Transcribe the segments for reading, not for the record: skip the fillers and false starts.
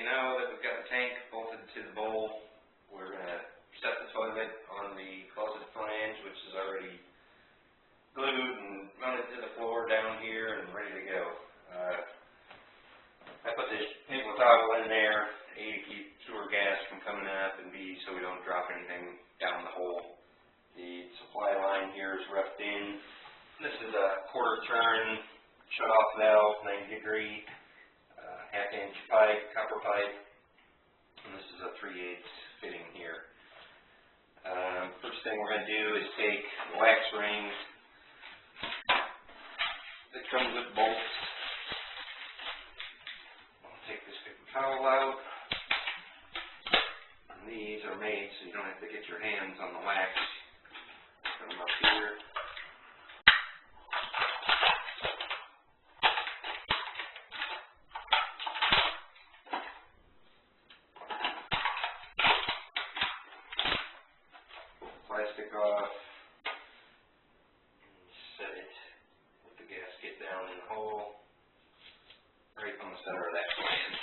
now that we've got the tank bolted to the bowl, we're going to set the toilet on the closet flange, which is already glued and mounted to the floor down here and ready to go. I put this paper towel in there, A, to keep sewer gas from coming up, and B, so we don't drop anything down the hole. The supply line here is roughed in. This is a quarter turn shut-off valve, 90-degree, half-inch pipe, copper pipe, and this is a 3/8 fitting here. First thing we're going to do is take the wax ring that comes with bolts. I'll take this paper towel out. And these are made so you don't have to get your hands on the wax. Put them up here. Plastic off, and set it with the gasket down in the hole, right on the center of that flange.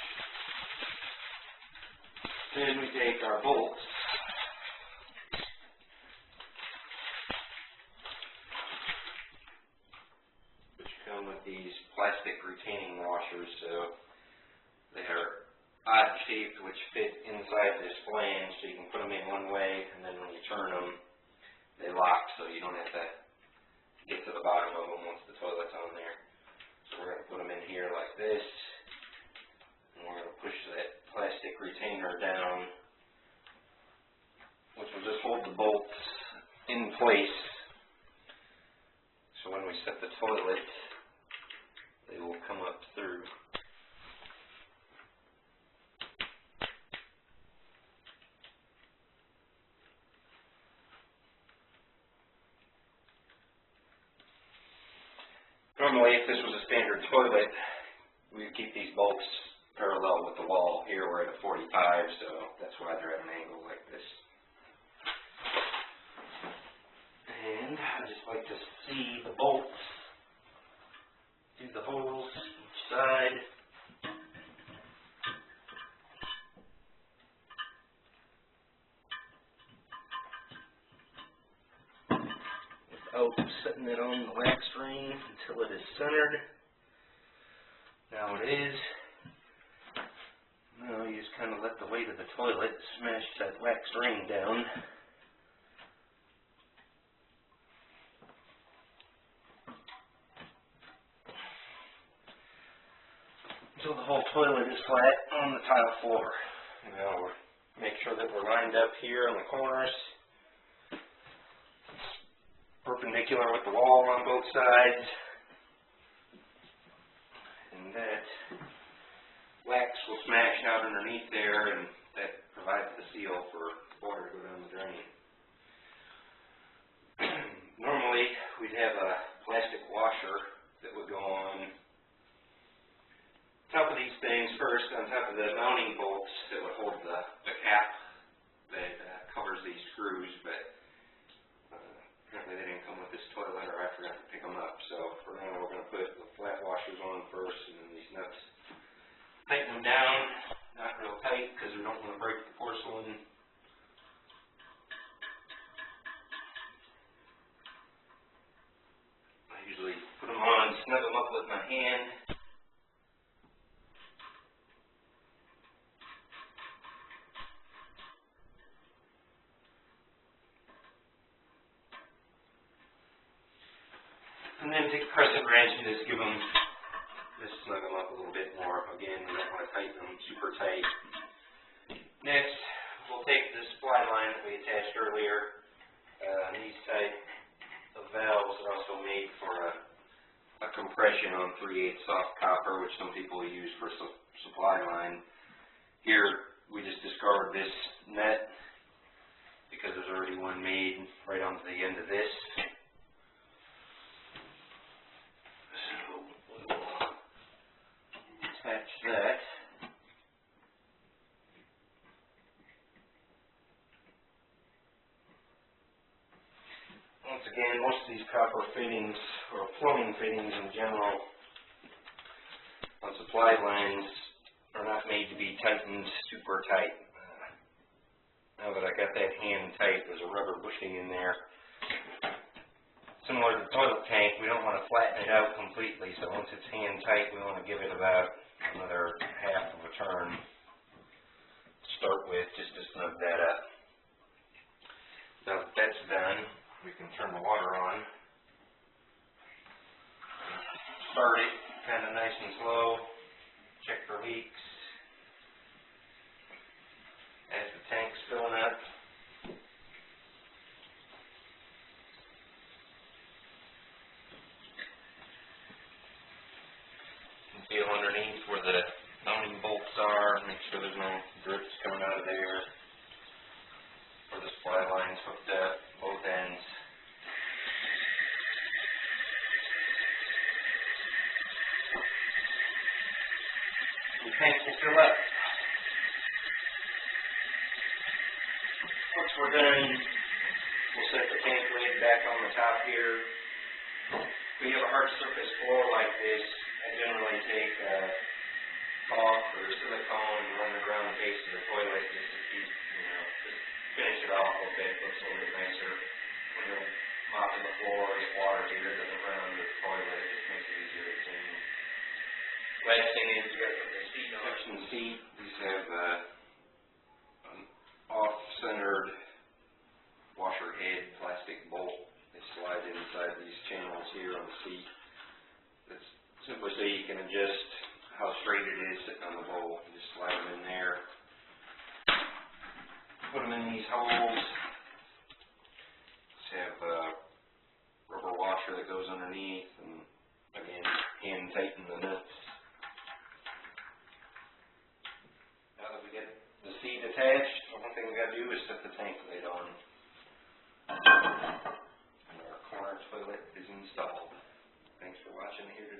Then we take our bolts, which come with these plastic retaining washers, so they are odd shaped, which fit inside this flange, so you can put them in one way, and then when you turn them, they lock, so you don't have to get to the bottom of them once the toilet's on there. So we're going to put them in here like this, and we're going to push that plastic retainer down, which will just hold the bolts in place. So when we set the toilet, they will come up through. Normally, if this was a standard toilet, we would keep these bolts parallel with the wall. Here we're at a 45, so that's why they're at an angle like this. And I just like to see the bolts through the holes each side. Setting it on the wax ring until it is centered. Now it is. Now you just kind of let the weight of the toilet smash that wax ring down. Until the whole toilet is flat on the tile floor. Now make sure that we're lined up here on the corners, perpendicular with the wall on both sides, and that wax will smash out underneath there, and that provides the seal for water to go down the drain. Normally we'd have a plastic washer that would go on top of these things first, on top of the mounting bolts that would hold the cap that covers these screws, but apparently they didn't come with this toilet, or I forgot to pick them up. So for now we're going to put the flat washers on first, and then these nuts. Tighten them down, not real tight because we don't want to break the porcelain. I usually put them on, snug them up with my hand. And then take a crescent wrench and just give them, just snug them up a little bit more. Again, we don't want to tighten them super tight. Next, we'll take the supply line that we attached earlier. These type of valves are also made for a compression on 3/8 soft copper, which some people use for supply line. Here, we just discard this net because there's already one made right onto the end of this. Attach that. Once again, most of these copper fittings, or plumbing fittings in general, on supply lines are not made to be tightened super tight. Now that I got that hand tight, there's a rubber bushing in there. Similar to the toilet tank, we don't want to flatten it out completely, so once it's hand tight, we want to give it about another half of a turn to start with, just to snug that up. Now that that's done, we can turn the water on. Start it kind of nice and slow, check for leaks. As the tank's filling up, you can feel underneath where the mounting bolts are, make sure there's no drips coming out of there, where the supply line's hooked up, both ends. The tank will fill up. Once we're done, we'll set the tank lid back on the top here. If we have a hard surface floor like this, I generally take a caulk or silicone and run it around the base of the toilet just to keep, just finish it off a little bit, looks a little bit nicer. When you're mopping the floor, there's water here, it doesn't run under the toilet, it just makes it easier to clean. Last thing is, you got to put the seat on. Section seat, these have an off-centered washer head plastic bolt. They slide inside these channels here on the seat. It's simply so you can adjust how straight it is sitting on the bowl. You just slide them in there. Put them in these holes. Just have a rubber washer that goes underneath, and again, hand tighten the nuts. Now that we get the seat attached, the one thing we got to do is set the tank lid on. And our corner toilet is installed. Thanks for watching here today.